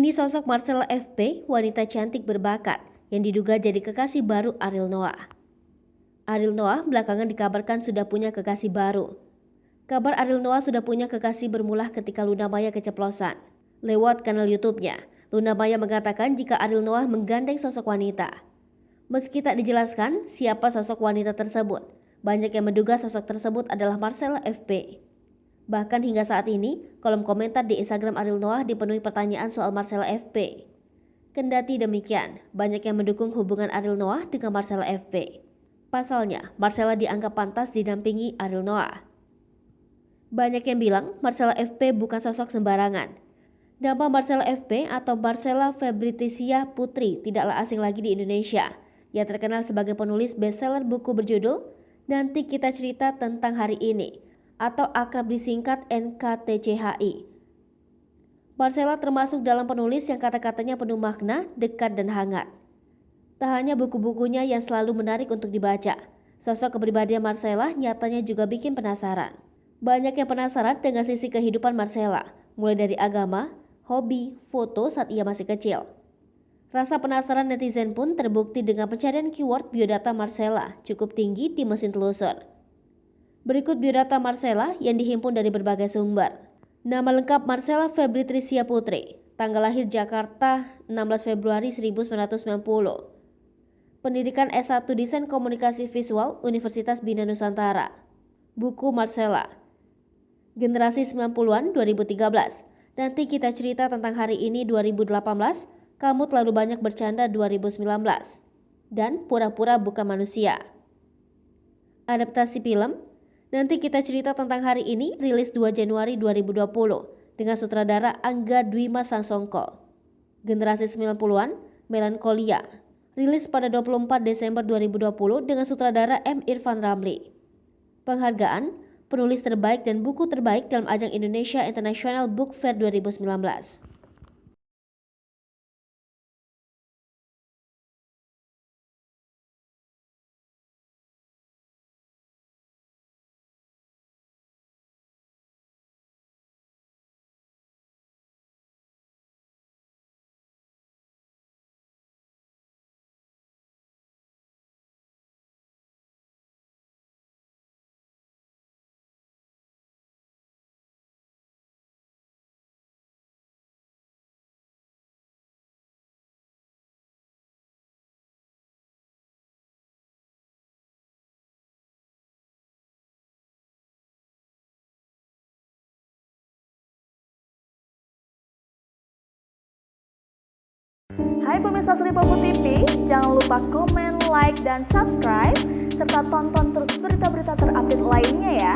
Ini sosok Marcella FP, wanita cantik berbakat yang diduga jadi kekasih baru Ariel Noah. Ariel Noah belakangan dikabarkan sudah punya kekasih baru. Kabar Ariel Noah sudah punya kekasih bermula ketika Luna Maya keceplosan. Lewat kanal YouTube-nya, Luna Maya mengatakan jika Ariel Noah menggandeng sosok wanita. Meski tak dijelaskan siapa sosok wanita tersebut, banyak yang menduga sosok tersebut adalah Marcella FP. Bahkan hingga saat ini, kolom komentar di Instagram Ariel Noah dipenuhi pertanyaan soal Marcella FP. Kendati demikian, banyak yang mendukung hubungan Ariel Noah dengan Marcella FP. Pasalnya, Marcella dianggap pantas didampingi Ariel Noah. Banyak yang bilang Marcella FP bukan sosok sembarangan. Nama Marcella FP atau Marcella Febritisia Putri tidaklah asing lagi di Indonesia. Ia terkenal sebagai penulis bestseller buku berjudul Nanti Kita Cerita Tentang Hari Ini atau akrab disingkat NKTCHI. Marcella termasuk dalam penulis yang kata-katanya penuh makna, dekat dan hangat. Tak hanya buku-bukunya yang selalu menarik untuk dibaca, sosok kepribadian Marcella nyatanya juga bikin penasaran. Banyak yang penasaran dengan sisi kehidupan Marcella, mulai dari agama, hobi, foto saat ia masih kecil. Rasa penasaran netizen pun terbukti dengan pencarian keyword biodata Marcella cukup tinggi di mesin telusur. Berikut biodata Marcella yang dihimpun dari berbagai sumber. Nama lengkap Marcella Febritisia Putri. Tanggal lahir Jakarta 16 Februari 1990. Pendidikan S1 Desain Komunikasi Visual Universitas Bina Nusantara. Buku Marcella. Generasi 90-an 2013. Nanti Kita Cerita Tentang Hari Ini 2018. Kamu Terlalu Banyak Bercanda 2019. Dan Pura-Pura Bukan Manusia. Adaptasi film Nanti Kita Cerita Tentang Hari Ini rilis 2 Januari 2020 dengan sutradara Angga Dwima Sasongko. Generasi 90-an, Melankolia, rilis pada 24 Desember 2020 dengan sutradara M. Irfan Ramli. Penghargaan, penulis terbaik dan buku terbaik dalam ajang Indonesia International Book Fair 2019. Hai pemirsa Sri Popo TV, jangan lupa komen, like, dan subscribe, serta tonton terus berita-berita terupdate lainnya ya.